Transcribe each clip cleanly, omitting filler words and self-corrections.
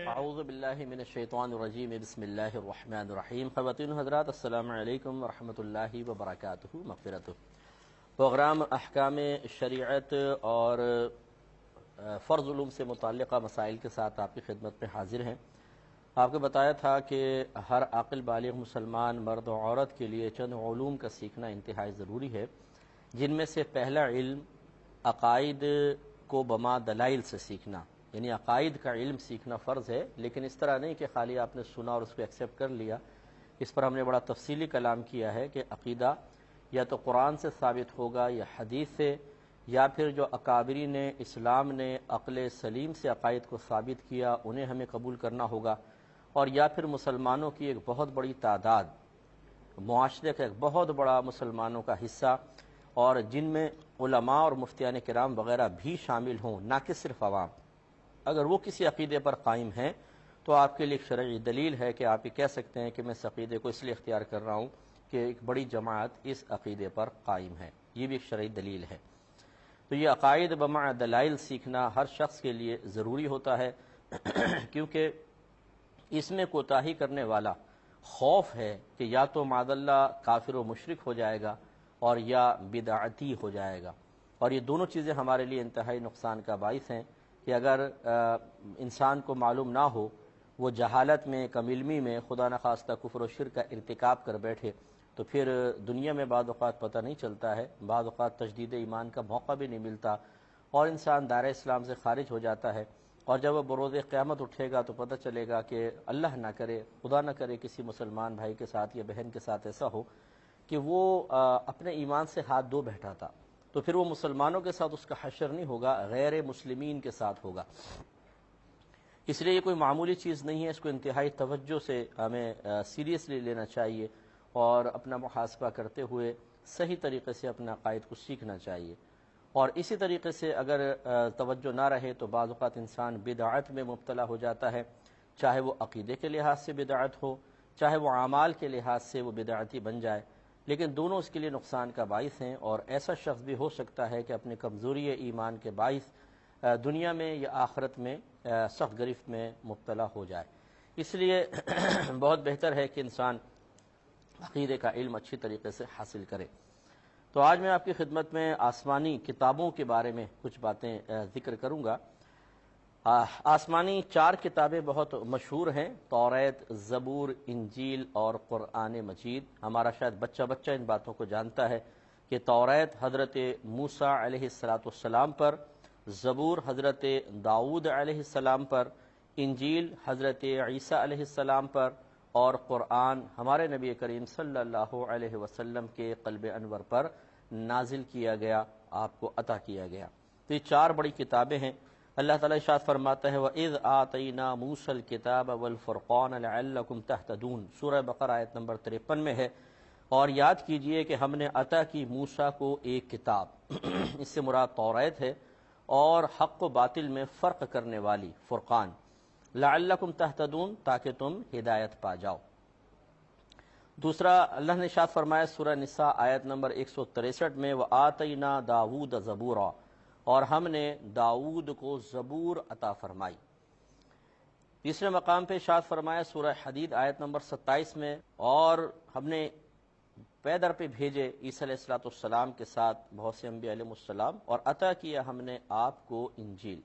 اعوذ باللہ من الشیطان الرجیم بسم اللہ الرحمن الرحیم۔ خواتین حضرات السلام علیکم ورحمۃ اللہ وبرکاتہ مغفرتہ۔ پروگرام احکام شریعت اور فرض علوم سے متعلقہ مسائل کے ساتھ آپ کی خدمت میں حاضر ہیں۔ آپ کو بتایا تھا کہ ہر عاقل بالغ مسلمان مرد و عورت کے لیے چند علوم کا سیکھنا انتہائی ضروری ہے، جن میں سے پہلا علم عقائد کو بما دلائل سے سیکھنا، یعنی عقائد کا علم سیکھنا فرض ہے، لیکن اس طرح نہیں کہ خالی آپ نے سنا اور اس کو ایکسیپٹ کر لیا۔ اس پر ہم نے بڑا تفصیلی کلام کیا ہے کہ عقیدہ یا تو قرآن سے ثابت ہوگا یا حدیث سے، یا پھر جو اکابرین اسلام نے عقل سلیم سے عقائد کو ثابت کیا انہیں ہمیں قبول کرنا ہوگا، اور یا پھر مسلمانوں کی ایک بہت بڑی تعداد، معاشرے کا ایک بہت بڑا مسلمانوں کا حصہ، اور جن میں علماء اور مفتیان کرام وغیرہ بھی شامل ہوں، نہ کہ صرف عوام، اگر وہ کسی عقیدے پر قائم ہیں تو آپ کے لیے ایک شرعی دلیل ہے کہ آپ یہ کہہ سکتے ہیں کہ میں اس عقیدے کو اس لیے اختیار کر رہا ہوں کہ ایک بڑی جماعت اس عقیدے پر قائم ہے، یہ بھی ایک شرعی دلیل ہے۔ تو یہ عقائد بمع دلائل سیکھنا ہر شخص کے لیے ضروری ہوتا ہے، کیونکہ اس میں کوتاہی کرنے والا خوف ہے کہ یا تو معاذ اللہ کافر و مشرک ہو جائے گا اور یا بدعتی ہو جائے گا، اور یہ دونوں چیزیں ہمارے لیے انتہائی نقصان کا باعث ہیں کہ اگر انسان کو معلوم نہ ہو، وہ جہالت میں کم علمی میں خدا نخواستہ کفر و شرک کا ارتکاب کر بیٹھے، تو پھر دنیا میں بعض اوقات پتہ نہیں چلتا ہے، بعض اوقات تجدید ایمان کا موقع بھی نہیں ملتا اور انسان دائرہ اسلام سے خارج ہو جاتا ہے، اور جب وہ بروز قیامت اٹھے گا تو پتہ چلے گا کہ اللہ نہ کرے، خدا نہ کرے کسی مسلمان بھائی کے ساتھ یا بہن کے ساتھ ایسا ہو کہ وہ اپنے ایمان سے ہاتھ دھو بیٹھا تھا، تو پھر وہ مسلمانوں کے ساتھ اس کا حشر نہیں ہوگا، غیر مسلمین کے ساتھ ہوگا۔ اس لیے یہ کوئی معمولی چیز نہیں ہے، اس کو انتہائی توجہ سے ہمیں سیریسلی لینا چاہیے اور اپنا محاسبہ کرتے ہوئے صحیح طریقے سے اپنا عقائد کو سیکھنا چاہیے۔ اور اسی طریقے سے اگر توجہ نہ رہے تو بعض اوقات انسان بدعت میں مبتلا ہو جاتا ہے، چاہے وہ عقیدے کے لحاظ سے بدعت ہو، چاہے وہ اعمال کے لحاظ سے وہ بدعتی بن جائے، لیکن دونوں اس کے لیے نقصان کا باعث ہیں، اور ایسا شخص بھی ہو سکتا ہے کہ اپنے کمزوری ایمان کے باعث دنیا میں یا آخرت میں سخت گرفت میں مبتلا ہو جائے۔ اس لیے بہت بہتر ہے کہ انسان عقیدے کا علم اچھی طریقے سے حاصل کرے۔ تو آج میں آپ کی خدمت میں آسمانی کتابوں کے بارے میں کچھ باتیں ذکر کروں گا۔ آسمانی 4 کتابیں بہت مشہور ہیں، توریت، زبور، انجیل اور قرآن مجید۔ ہمارا شاید بچہ ان باتوں کو جانتا ہے کہ توریت حضرت موسیٰ علیہ السلام پر، زبور حضرت داؤد علیہ السلام پر، انجیل حضرت عیسیٰ علیہ السلام پر، اور قرآن ہمارے نبی کریم صلی اللہ علیہ وسلم کے قلب انور پر نازل کیا گیا، آپ کو عطا کیا گیا۔ تو یہ 4 بڑی کتابیں ہیں۔ اللہ تعالیٰ ارشاد فرماتا ہے وَإِذْ آتَيْنَا مُوسَى الْكِتَابَ وَالْفُرْقَانَ لَعَلَّكُمْ تَهْتَدُونَ، سورہ بقرہ آیت نمبر 53 میں ہے۔ اور یاد کیجئے کہ ہم نے عطا کی موسیٰ کو ایک کتاب، اس سے مراد توریت ہے، اور حق و باطل میں فرق کرنے والی فرقان، لعلکم تہتدون، تاکہ تم ہدایت پا جاؤ۔ دوسرا اللہ نے ارشاد فرمایا سورہ نساء آیت نمبر 163 میں وَآتَيْنَا دَاوُودَ زَبُورًا، اور ہم نے داؤد کو زبور عطا فرمائی۔ تیسرے مقام پہ ارشاد فرمایا سورہ حدید آیت نمبر 27 میں، اور ہم نے پیدر پہ بھیجے عیسیٰ علیہ السلام کے ساتھ بہت سے انبیاء علیہ السلام، اور عطا کیا ہم نے آپ کو انجیل۔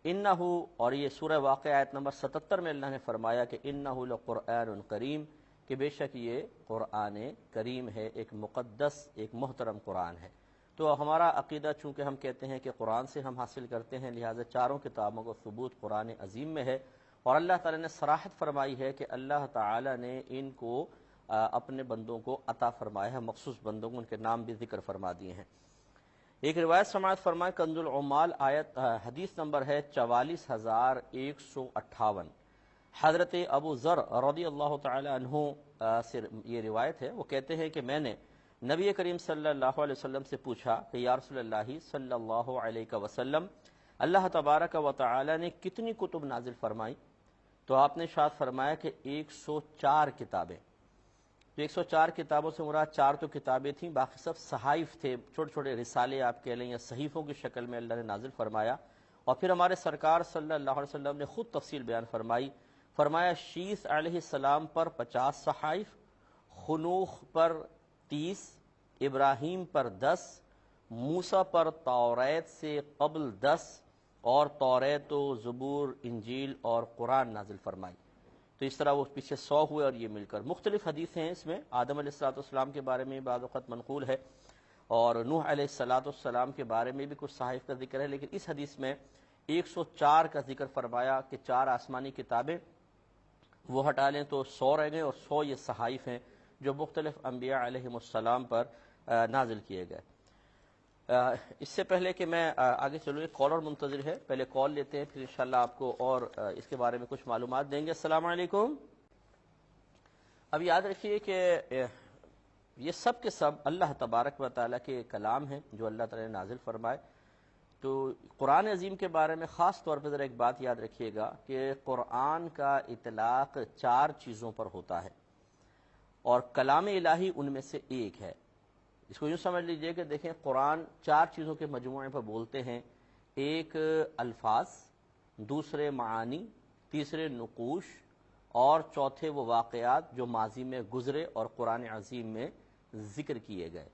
انہو، اور یہ سورہ واقعہ آیت نمبر 77 میں اللہ نے فرمایا کہ انہو لقرآن کریم، کہ بے شک یہ قرآن کریم ہے، ایک مقدس، ایک محترم قرآن ہے۔ تو ہمارا عقیدہ چونکہ ہم کہتے ہیں کہ قرآن سے ہم حاصل کرتے ہیں، لہٰذا 4 کتابوں کو ثبوت قرآن عظیم میں ہے، اور اللہ تعالیٰ نے صراحت فرمائی ہے کہ اللہ تعالیٰ نے ان کو اپنے بندوں کو عطا فرمایا ہے، مخصوص بندوں کو، ان کے نام بھی ذکر فرما دیے ہیں۔ ایک روایت سماعت فرمائے کنز العمال آیت حدیث نمبر ہے 44158، حضرت ابو ذر رضی اللہ تعالی عنہ سے یہ روایت ہے۔ وہ کہتے ہیں کہ میں نے نبی کریم صلی اللہ علیہ وسلم سے پوچھا کہ یا رسول اللہ صلی اللہ علیہ وسلم، اللہ تبارک و تعالی نے کتنی کتب نازل فرمائی؟ تو آپ نے ارشاد فرمایا کہ 104 کتابیں۔ تو 104 کتابوں سے مراد 4 تو کتابیں تھیں، باقی سب صحائف تھے، چھوٹے چھوٹے رسالے آپ کہہ لیں یا صحیفوں کی شکل میں اللہ نے نازل فرمایا، اور پھر ہمارے سرکار صلی اللہ علیہ وسلم نے خود تفصیل بیان فرمائی، فرمایا شیث علیہ السلام پر 50 صحائف، خنوخ پر 30، ابراہیم پر 10، موسیٰ پر توریت سے قبل 10، اور توریت و زبور، انجیل اور قرآن نازل فرمائی۔ تو اس طرح وہ پیچھے 100 ہوئے، اور یہ مل کر مختلف حدیثیں ہیں اس میں۔ آدم علیہ السلام کے بارے میں بعض وقت منقول ہے، اور نوح علیہ السلام کے بارے میں بھی کچھ صحائف کا ذکر ہے، لیکن اس حدیث میں 104 کا ذکر فرمایا کہ 4 آسمانی کتابیں وہ ہٹا لیں تو 100 رہ گئے، اور 100 یہ صحائف ہیں جو مختلف انبیاء علیہم السلام پر نازل کیے گئے۔ اس سے پہلے کہ میں آگے چلوں، ایک کالر منتظر ہے، پہلے کال لیتے ہیں، پھر انشاءاللہ آپ کو اور اس کے بارے میں کچھ معلومات دیں گے۔ السلام علیکم۔ اب یاد رکھیے کہ یہ سب کے سب اللہ تبارک و تعالیٰ کے کلام ہیں جو اللہ تعالیٰ نے نازل فرمائے۔ تو قرآن عظیم کے بارے میں خاص طور پر ذرا ایک بات یاد رکھیے گا کہ قرآن کا اطلاق 4 چیزوں پر ہوتا ہے، اور کلام الہی ان میں سے ایک ہے۔ اس کو یوں سمجھ لیجئے کہ دیکھیں، قرآن 4 چیزوں کے مجموعے پر بولتے ہیں، ایک الفاظ، دوسرے معانی، تیسرے نقوش، اور چوتھے وہ واقعات جو ماضی میں گزرے اور قرآن عظیم میں ذکر کیے گئے،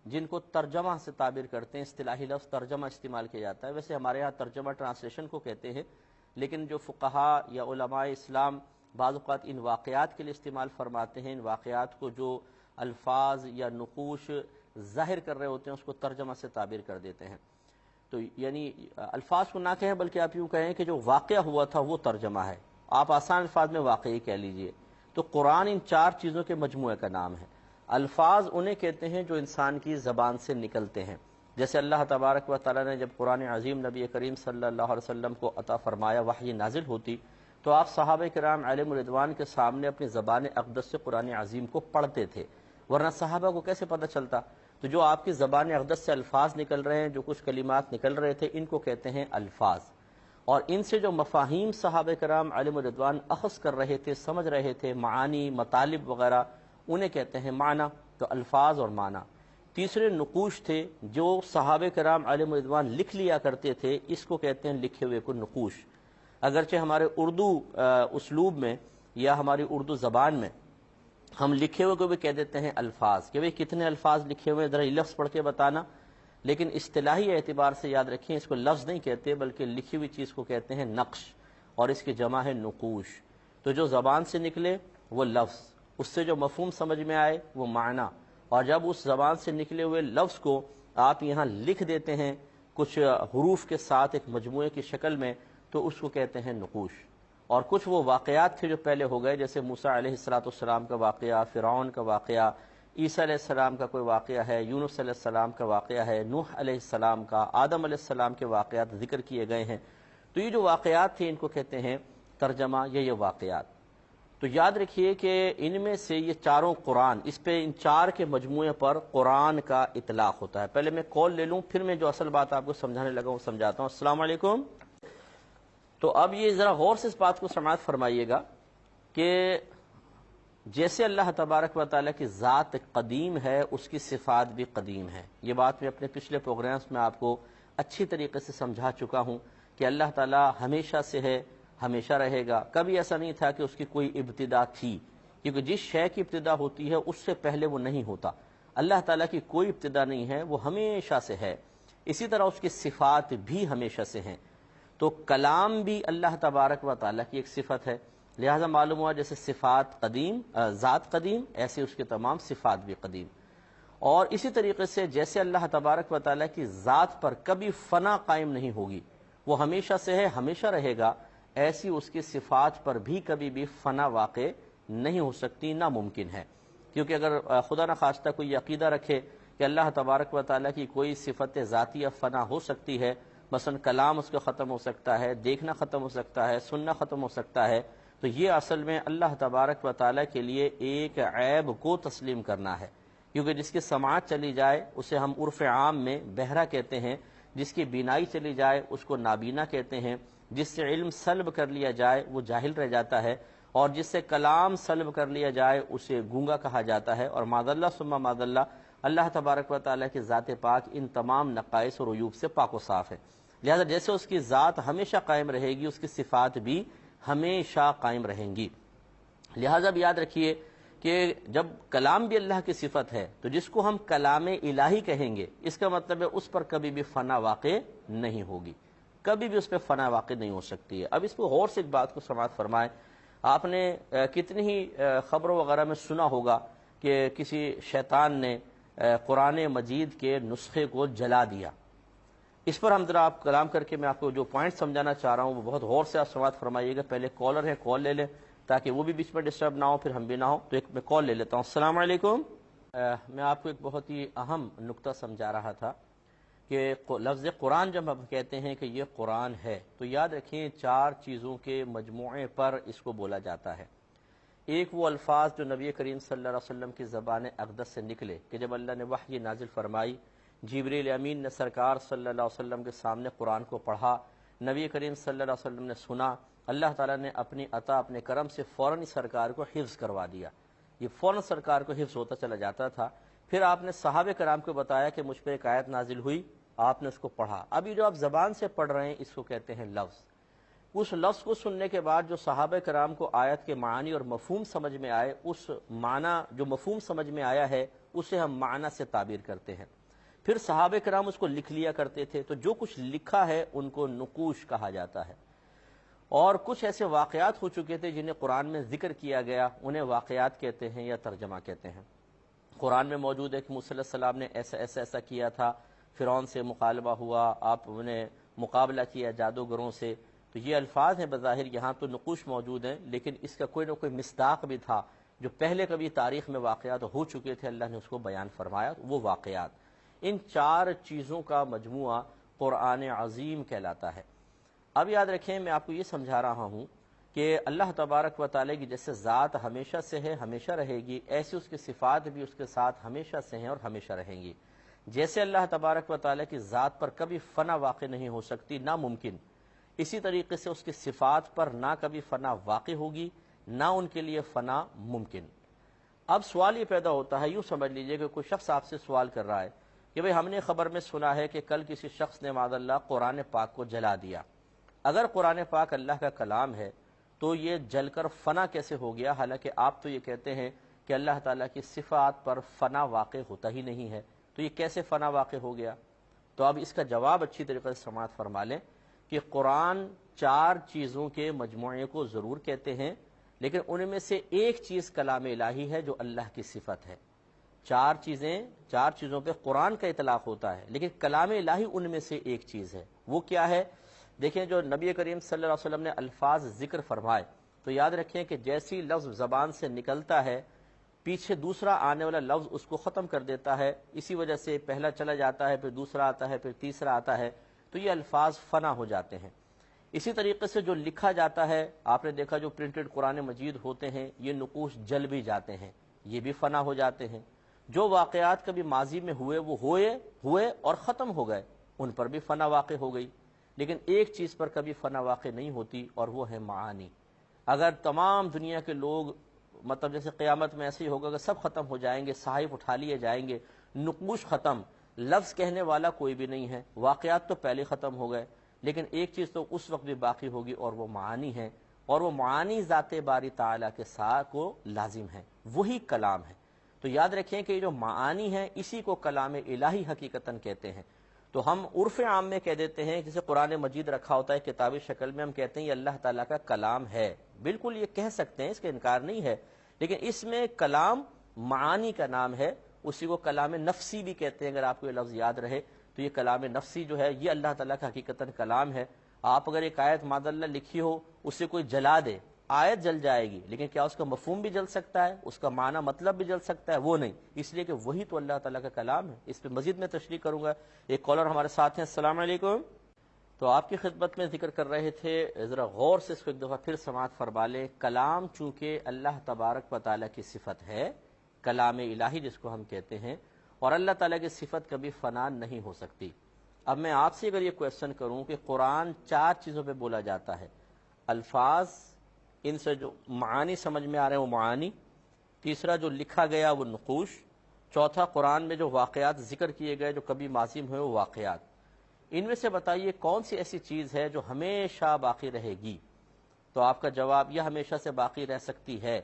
جن کو ترجمہ سے تعبیر کرتے ہیں۔ اصطلاحی لفظ ترجمہ استعمال کیا جاتا ہے، ویسے ہمارے ہاں ترجمہ ٹرانسلیشن کو کہتے ہیں، لیکن جو فقہاء یا علماء اسلام بعض اوقات ان واقعات کے لیے استعمال فرماتے ہیں، ان واقعات کو جو الفاظ یا نقوش ظاہر کر رہے ہوتے ہیں اس کو ترجمہ سے تعبیر کر دیتے ہیں۔ تو یعنی الفاظ کو نہ کہیں بلکہ آپ یوں کہیں کہ جو واقعہ ہوا تھا وہ ترجمہ ہے، آپ آسان الفاظ میں واقعی کہہ لیجئے۔ تو قرآن ان 4 چیزوں کے مجموعے کا نام ہے۔ الفاظ انہیں کہتے ہیں جو انسان کی زبان سے نکلتے ہیں، جیسے اللہ تبارک و تعالیٰ نے جب قرآن عظیم نبی کریم صلی اللہ علیہ وسلم کو عطا فرمایا، وحی نازل ہوتی تو آپ صحابہ کرام علیہم الرضوان کے سامنے اپنی زبان اقدس سے قرآن عظیم کو پڑھتے تھے، ورنہ صحابہ کو کیسے پتہ چلتا؟ تو جو آپ کی زبان اقدس سے الفاظ نکل رہے ہیں، جو کچھ کلمات نکل رہے تھے، ان کو کہتے ہیں الفاظ، اور ان سے جو مفاہیم صحابہ کرام علیہم الرضوان اخذ کر رہے تھے، سمجھ رہے تھے، معانی، مطالب وغیرہ، انہیں کہتے ہیں معنی۔ تو الفاظ اور معنی۔ تیسرے نقوش تھے، جو صحابہ کرام علیہم الرضوان لکھ لیا کرتے تھے، اس کو کہتے ہیں لکھے ہوئے کو نقوش۔ اگرچہ ہمارے اردو اسلوب میں یا ہماری اردو زبان میں ہم لکھے ہوئے کو بھی کہہ دیتے ہیں الفاظ، کہ بھئی کتنے الفاظ لکھے ہوئے ہیں، ذرا یہ لفظ پڑھ کے بتانا، لیکن اصطلاحی اعتبار سے یاد رکھیں اس کو لفظ نہیں کہتے بلکہ لکھی ہوئی چیز کو کہتے ہیں نقش، اور اس کی جمع ہے نقوش۔ تو جو زبان سے نکلے وہ لفظ، اس سے جو مفہوم سمجھ میں آئے وہ معنی، اور جب اس زبان سے نکلے ہوئے لفظ کو آپ یہاں لکھ دیتے ہیں کچھ حروف کے ساتھ ایک مجموعے کی شکل میں، تو اس کو کہتے ہیں نقوش۔ اور کچھ وہ واقعات تھے جو پہلے ہو گئے، جیسے موسیٰ علیہ السلام کا واقعہ، فرعون کا واقعہ، عیسیٰ علیہ السلام کا کوئی واقعہ ہے، یونس علیہ السلام کا واقعہ ہے، نوح علیہ السلام کا، آدم علیہ السلام کے واقعات ذکر کیے گئے ہیں۔ تو یہ جو واقعات تھے ان کو کہتے ہیں ترجمہ یا یہ واقعات۔ تو یاد رکھیے کہ ان میں سے یہ چاروں قرآن، اس پہ ان 4 کے مجموعے پر قرآن کا اطلاق ہوتا ہے۔ پہلے میں کال لے لوں، پھر میں جو اصل بات آپ کو سمجھانے لگا وہ سمجھاتا ہوں۔ السلام علیکم۔ تو اب یہ ذرا غور سے اس بات کو سماعت فرمائیے گا کہ جیسے اللہ تبارک و تعالیٰ کی ذات قدیم ہے، اس کی صفات بھی قدیم ہے۔ یہ بات میں اپنے پچھلے پروگرامز میں آپ کو اچھی طریقے سے سمجھا چکا ہوں کہ اللہ تعالیٰ ہمیشہ سے ہے، ہمیشہ رہے گا۔ کبھی ایسا نہیں تھا کہ اس کی کوئی ابتدا تھی، کیونکہ جس شے کی ابتدا ہوتی ہے اس سے پہلے وہ نہیں ہوتا۔ اللہ تعالیٰ کی کوئی ابتدا نہیں ہے، وہ ہمیشہ سے ہے۔ اسی طرح اس کی صفات بھی ہمیشہ سے ہیں۔ تو کلام بھی اللہ تبارک و تعالیٰ کی ایک صفت ہے، لہذا معلوم ہوا جیسے صفات قدیم، ذات قدیم، ایسے اس کے تمام صفات بھی قدیم۔ اور اسی طریقے سے جیسے اللہ تبارک و تعالیٰ کی ذات پر کبھی فنا قائم نہیں ہوگی، وہ ہمیشہ سے ہے، ہمیشہ رہے گا، ایسی اس کی صفات پر بھی کبھی بھی فنا واقع نہیں ہو سکتی، ناممکن ہے۔ کیونکہ اگر خدا نخواستہ کوئی عقیدہ رکھے کہ اللہ تبارک و تعالیٰ کی کوئی صفت ذاتیہ فنا ہو سکتی ہے، مثلا کلام اس کا ختم ہو سکتا ہے، دیکھنا ختم ہو سکتا ہے، سننا ختم ہو سکتا ہے، تو یہ اصل میں اللہ تبارک و تعالیٰ کے لیے ایک عیب کو تسلیم کرنا ہے۔ کیونکہ جس کی سماعت چلی جائے اسے ہم عرف عام میں بہرا کہتے ہیں، جس کی بینائی چلی جائے اس کو نابینا کہتے ہیں، جس سے علم سلب کر لیا جائے وہ جاہل رہ جاتا ہے، اور جس سے کلام سلب کر لیا جائے اسے گونگا کہا جاتا ہے۔ اور معاذ اللہ ثم معاذ اللہ، اللہ تبارک و تعالیٰ کی ذات پاک ان تمام نقائص اور عیوب سے پاک و صاف ہے۔ لہذا جیسے اس کی ذات ہمیشہ قائم رہے گی، اس کی صفات بھی ہمیشہ قائم رہیں گی۔ لہذا بھی یاد رکھیے کہ جب کلام بھی اللہ کی صفت ہے تو جس کو ہم کلام الہی کہیں گے، اس کا مطلب ہے اس پر کبھی بھی فنا واقع نہیں ہوگی، کبھی بھی اس پہ فنا واقع نہیں ہو سکتی ہے۔ اب اس کو غور سے ایک بات کو سماعت فرمائیں، آپ نے کتنی ہی خبروں وغیرہ میں سنا ہوگا کہ کسی شیطان نے قرآن مجید کے نسخے کو جلا دیا۔ اس پر ہم ذرا آپ کلام کر کے میں آپ کو جو پوائنٹ سمجھانا چاہ رہا ہوں وہ بہت غور سے آپ سماعت فرمائیے گا۔ پہلے کالر ہے، کال لے لیں تاکہ وہ بھی بیچ میں ڈسٹرب نہ ہو، پھر ہم بھی نہ ہو۔ تو ایک میں کال لے لیتا ہوں۔ السلام علیکم۔ میں آپ کو ایک بہت ہی اہم نقطہ سمجھا رہا تھا کہ لفظ قرآن جب ہم کہتے ہیں کہ یہ قرآن ہے تو یاد رکھیں 4 چیزوں کے مجموعے پر اس کو بولا جاتا ہے۔ ایک وہ الفاظ جو نبی کریم صلی اللہ علیہ وسلم کی زبان اقدس سے نکلے کہ جب اللہ نے وحی نازل فرمائی، جبریل امین نے سرکار صلی اللہ علیہ وسلم کے سامنے قرآن کو پڑھا، نبی کریم صلی اللہ علیہ وسلم نے سنا، اللہ تعالیٰ نے اپنی عطا اپنے کرم سے فوراً سرکار کو حفظ کروا دیا، یہ فوراً سرکار کو حفظ ہوتا چلا جاتا تھا۔ پھر آپ نے صحابہ کرام کو بتایا کہ مجھ پہ ایک آیت نازل ہوئی، آپ نے اس کو پڑھا۔ اب یہ جو آپ زبان سے پڑھ رہے ہیں اس کو کہتے ہیں لفظ۔ اس لفظ کو سننے کے بعد جو صحابہ کرام کو آیت کے معنی اور مفہوم سمجھ میں آئے، اس معنی جو مفہوم سمجھ میں آیا ہے اسے ہم معنی سے تعبیر کرتے ہیں۔ پھر صحابہ کرام اس کو لکھ لیا کرتے تھے، تو جو کچھ لکھا ہے ان کو نقوش کہا جاتا ہے۔ اور کچھ ایسے واقعات ہو چکے تھے جنہیں قرآن میں ذکر کیا گیا، انہیں واقعات کہتے ہیں یا ترجمہ کہتے ہیں۔ قرآن میں موجود ہے کہ موسیٰ علیہ السلام نے ایسا کیا تھا، فرعون سے مقابلہ ہوا، آپ نے مقابلہ کیا جادوگروں سے، تو یہ الفاظ ہیں بظاہر یہاں تو نقوش موجود ہیں، لیکن اس کا کوئی نہ کوئی مصداق بھی تھا جو پہلے کبھی تاریخ میں واقعات ہو چکے تھے، اللہ نے اس کو بیان فرمایا، وہ واقعات۔ ان 4 چیزوں کا مجموعہ قرآن عظیم کہلاتا ہے۔ اب یاد رکھیں میں آپ کو یہ سمجھا رہا ہوں کہ اللہ تبارک و تعالیٰ کی جیسے ذات ہمیشہ سے ہے، ہمیشہ رہے گی، ایسی اس کی صفات بھی اس کے ساتھ ہمیشہ سے ہیں اور ہمیشہ رہیں گی۔ جیسے اللہ تبارک و تعالیٰ کی ذات پر کبھی فنا واقع نہیں ہو سکتی، ناممکن، اسی طریقے سے اس کی صفات پر نہ کبھی فنا واقع ہوگی، نہ ان کے لیے فنا ممکن۔ اب سوال یہ پیدا ہوتا ہے، یوں سمجھ لیجئے کہ کوئی شخص آپ سے سوال کر رہا ہے کہ بھئی ہم نے خبر میں سنا ہے کہ کل کسی شخص نے معاذ اللہ قرآن پاک کو جلا دیا۔ اگر قرآن پاک اللہ کا کلام ہے تو یہ جل کر فنا کیسے ہو گیا، حالانکہ آپ تو یہ کہتے ہیں کہ اللہ تعالیٰ کی صفات پر فنا واقع ہوتا ہی نہیں ہے، تو یہ کیسے فنا واقع ہو گیا؟ تو اب اس کا جواب اچھی طریقے سے سماعت فرما لیں کہ قرآن 4 چیزوں کے مجموعے کو ضرور کہتے ہیں، لیکن ان میں سے ایک چیز کلام الہی ہے جو اللہ کی صفت ہے۔ 4 چیزوں پہ قرآن کا اطلاق ہوتا ہے، لیکن کلام الہی ان میں سے ایک چیز ہے۔ وہ کیا ہے؟ دیکھیں جو نبی کریم صلی اللہ علیہ وسلم نے الفاظ ذکر فرمائے تو یاد رکھیں کہ جیسی لفظ زبان سے نکلتا ہے پیچھے دوسرا آنے والا لفظ اس کو ختم کر دیتا ہے، اسی وجہ سے پہلا چلا جاتا ہے، پھر دوسرا آتا ہے، پھر تیسرا آتا ہے، تو یہ الفاظ فنا ہو جاتے ہیں۔ اسی طریقے سے جو لکھا جاتا ہے، آپ نے دیکھا جو پرنٹڈ قرآن مجید ہوتے ہیں یہ نقوش جل بھی جاتے ہیں، یہ بھی فنا ہو جاتے ہیں۔ جو واقعات کبھی ماضی میں ہوئے وہ ہوئے اور ختم ہو گئے، ان پر بھی فنا واقع ہو گئی، لیکن ایک چیز پر کبھی فنا واقع نہیں ہوتی اور وہ ہے معانی۔ اگر تمام دنیا کے لوگ مطلب جیسے قیامت میں ایسے ہی ہوگا کہ سب ختم ہو جائیں گے، صحائف اٹھا لیے جائیں گے، نقوش ختم، لفظ کہنے والا کوئی بھی نہیں ہے، واقعات تو پہلے ختم ہو گئے، لیکن ایک چیز تو اس وقت بھی باقی ہوگی اور وہ معانی ہے، اور وہ معانی ذات باری تعالیٰ کے ساتھ کو لازم ہے، وہی کلام ہے۔ تو یاد رکھیں کہ یہ جو معانی ہے اسی کو کلام الہی حقیقتاً کہتے ہیں۔ تو ہم عرف عام میں کہہ دیتے ہیں، جسے قرآن مجید رکھا ہوتا ہے کتابی شکل میں، ہم کہتے ہیں یہ اللہ تعالیٰ کا کلام ہے، بالکل یہ کہہ سکتے ہیں، اس کا انکار نہیں ہے، لیکن اس میں کلام معانی کا نام ہے، اسی کو کلام نفسی بھی کہتے ہیں۔ اگر آپ کو یہ لفظ یاد رہے تو یہ کلام نفسی جو ہے یہ اللہ تعالیٰ کا حقیقتاً کلام ہے۔ آپ اگر ایک آیت معاذ اللہ لکھی ہو، اسے کوئی جلا دے، آیت جل جائے گی، لیکن کیا اس کا مفہوم بھی جل سکتا ہے، اس کا معنی مطلب بھی جل سکتا ہے؟ وہ نہیں، اس لیے کہ وہی تو اللہ تعالیٰ کا کلام ہے۔ اس پہ مزید میں تشریح کروں گا۔ ایک کالر ہمارے ساتھ ہیں، السلام علیکم۔ تو آپ کی خدمت میں ذکر کر رہے تھے، ذرا غور سے اس کو ایک دفعہ پھر سماعت فرما لیں۔ کلام چونکہ اللہ تبارک و تعالیٰ کی صفت ہے، کلام الہی جس کو ہم کہتے ہیں، اور اللہ تعالیٰ کی صفت کبھی فنا نہیں ہو سکتی۔ اب میں آپ سے اگر یہ کویسچن کروں کہ قرآن 4 چیزوں پہ بولا جاتا ہے، الفاظ، ان سے جو معانی سمجھ میں آ رہے ہیں وہ معانی، تیسرا جو لکھا گیا وہ نقوش، چوتھا قرآن میں جو واقعات ذکر کیے گئے جو کبھی ماضی میں ہوئے وہ واقعات، ان میں سے بتائیے کون سی ایسی چیز ہے جو ہمیشہ باقی رہے گی؟ تو آپ کا جواب یہ ہمیشہ سے باقی رہ سکتی ہے،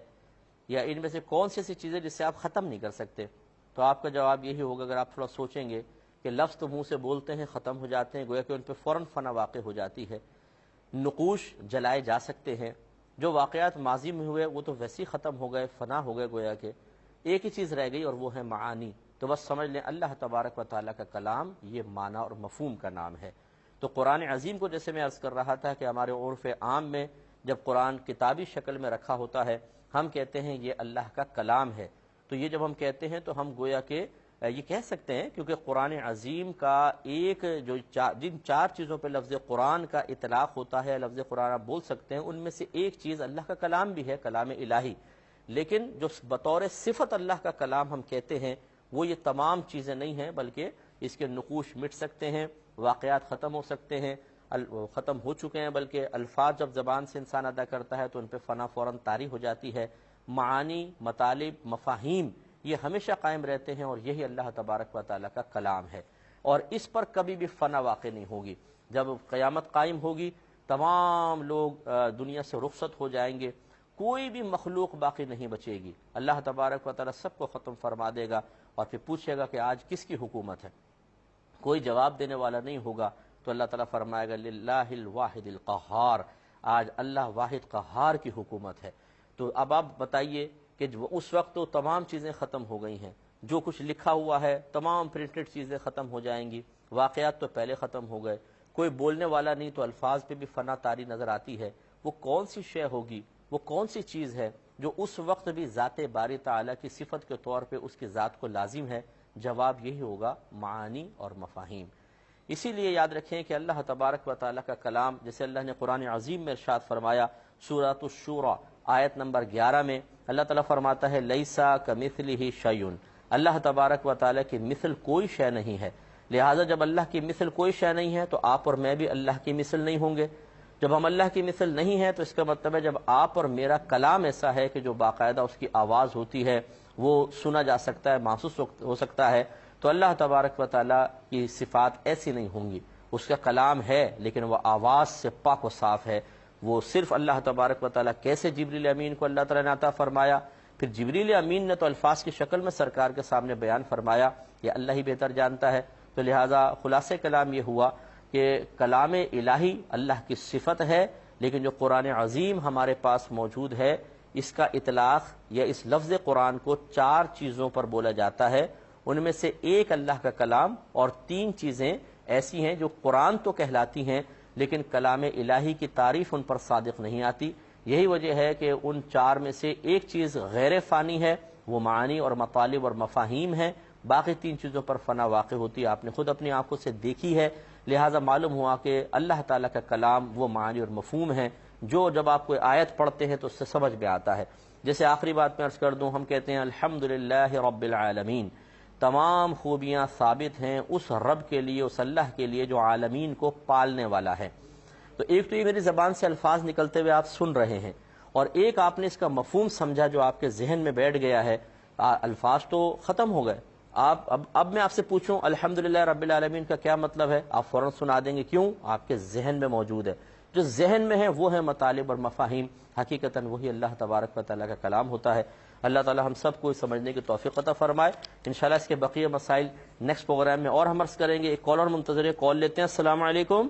یا ان میں سے کون سی ایسی چیزیں جسے آپ ختم نہیں کر سکتے؟ تو آپ کا جواب یہی ہوگا، اگر آپ تھوڑا سوچیں گے کہ لفظ تو منہ سے بولتے ہیں ختم ہو جاتے ہیں، گویا کہ ان پہ فوراً فنا واقع ہو جاتی ہے، نقوش جلائے جا سکتے ہیں، جو واقعات ماضی میں ہوئے وہ تو ویسے ہی ختم ہو گئے، فنا ہو گئے، گویا کہ ایک ہی چیز رہ گئی اور وہ ہے معانی۔ تو بس سمجھ لیں اللہ تبارک و تعالیٰ کا کلام یہ معنی اور مفہوم کا نام ہے۔ تو قرآن عظیم کو جیسے میں عرض کر رہا تھا کہ ہمارے عرف عام میں جب قرآن کتابی شکل میں رکھا ہوتا ہے ہم کہتے ہیں یہ اللہ کا کلام ہے، تو یہ جب ہم کہتے ہیں تو ہم گویا کہ یہ کہہ سکتے ہیں کیونکہ قرآن عظیم کا ایک جو جن چار چیزوں پہ لفظ قرآن کا اطلاق ہوتا ہے، لفظ قرآن آپ بول سکتے ہیں، ان میں سے ایک چیز اللہ کا کلام بھی ہے، کلام الہی، لیکن جو بطور صفت اللہ کا کلام ہم کہتے ہیں وہ یہ تمام چیزیں نہیں ہیں، بلکہ اس کے نقوش مٹ سکتے ہیں، واقعات ختم ہو سکتے ہیں، ختم ہو چکے ہیں، بلکہ الفاظ جب زبان سے انسان ادا کرتا ہے تو ان پہ فنا فوراً طاری ہو جاتی ہے، معانی، مطالب، مفاہیم یہ ہمیشہ قائم رہتے ہیں، اور یہی اللہ تبارک و تعالیٰ کا کلام ہے، اور اس پر کبھی بھی فنا واقع نہیں ہوگی۔ جب قیامت قائم ہوگی تمام لوگ دنیا سے رخصت ہو جائیں گے، کوئی بھی مخلوق باقی نہیں بچے گی، اللہ تبارک و تعالیٰ سب کو ختم فرما دے گا اور پھر پوچھے گا کہ آج کس کی حکومت ہے؟ کوئی جواب دینے والا نہیں ہوگا، تو اللہ تعالیٰ فرمائے گا للہ الواحد القہار، آج اللہ واحد قہار کی حکومت ہے۔ تو اب آپ بتائیے کہ اس وقت تو تمام چیزیں ختم ہو گئی ہیں، جو کچھ لکھا ہوا ہے تمام پرنٹڈ چیزیں ختم ہو جائیں گی، واقعات تو پہلے ختم ہو گئے، کوئی بولنے والا نہیں تو الفاظ پہ بھی فنا طاری نظر آتی ہے، وہ کون سی شے ہوگی، وہ کون سی چیز ہے جو اس وقت بھی ذات باری تعالیٰ کی صفت کے طور پہ اس کی ذات کو لازم ہے؟ جواب یہی ہوگا معانی اور مفاہیم۔ اسی لیے یاد رکھیں کہ اللہ تبارک و تعالیٰ کا کلام، جیسے اللہ نے قرآن عظیم میں ارشاد فرمایا سورۃ الشورى آیت نمبر 11 میں، اللہ تعالیٰ فرماتا ہے لیسا کمثلہ شیء، اللہ تبارک و تعالیٰ کی مثل کوئی شے نہیں ہے، لہٰذا جب اللہ کی مثل کوئی شے نہیں ہے تو آپ اور میں بھی اللہ کی مثل نہیں ہوں گے۔ جب ہم اللہ کی مثل نہیں ہے تو اس کا مطلب ہے جب آپ اور میرا کلام ایسا ہے کہ جو باقاعدہ اس کی آواز ہوتی ہے، وہ سنا جا سکتا ہے، محسوس ہو سکتا ہے، تو اللہ تبارک و تعالیٰ کی صفات ایسی نہیں ہوں گی۔ اس کا کلام ہے لیکن وہ آواز سے پاک و صاف ہے۔ وہ صرف اللہ تبارک و تعالیٰ کیسے جبریل امین کو اللہ تعالیٰ نے عطا فرمایا، پھر جبریل امین نے تو الفاظ کی شکل میں سرکار کے سامنے بیان فرمایا، یہ اللہ ہی بہتر جانتا ہے۔ تو لہٰذا خلاصہ کلام یہ ہوا کہ کلام الہی اللہ کی صفت ہے، لیکن جو قرآن عظیم ہمارے پاس موجود ہے اس کا اطلاق یا اس لفظ قرآن کو چار چیزوں پر بولا جاتا ہے، ان میں سے ایک اللہ کا کلام اور تین چیزیں ایسی ہیں جو قرآن تو کہلاتی ہیں لیکن کلام الہی کی تعریف ان پر صادق نہیں آتی۔ یہی وجہ ہے کہ ان چار میں سے ایک چیز غیر فانی ہے، وہ معانی اور مطالب اور مفاہیم ہیں، باقی تین چیزوں پر فنا واقع ہوتی ہے، آپ نے خود اپنی آنکھوں سے دیکھی ہے۔ لہٰذا معلوم ہوا کہ اللہ تعالیٰ کا کلام وہ معانی اور مفہوم ہیں جو جب آپ کوئی آیت پڑھتے ہیں تو اس سے سمجھ میں آتا ہے۔ جیسے آخری بات میں عرض کر دوں، ہم کہتے ہیں الحمدللہ رب العالمین، تمام خوبیاں ثابت ہیں اس رب کے لیے، اس اللہ کے لیے جو عالمین کو پالنے والا ہے۔ تو ایک تو یہ میری زبان سے الفاظ نکلتے ہوئے آپ سن رہے ہیں، اور ایک آپ نے اس کا مفہوم سمجھا جو آپ کے ذہن میں بیٹھ گیا ہے۔ الفاظ تو ختم ہو گئے، اب میں آپ سے پوچھوں الحمدللہ رب العالمین کا کیا مطلب ہے، آپ فوراً سنا دیں گے، کیوں؟ آپ کے ذہن میں موجود ہے۔ جو ذہن میں ہے وہ ہے مطالب اور مفاہیم، حقیقتاً وہی اللہ تبارک و تعالیٰ کا کلام ہوتا ہے۔ اللہ تعالیٰ ہم سب کو سمجھنے کی توفیق عطا فرمائے۔ انشاءاللہ اس کے بقیہ مسائل نیکسٹ پروگرام میں اور ہم عرض کریں گے۔ ایک کالر منتظر ہے، کال لیتے ہیں۔ السلام علیکم۔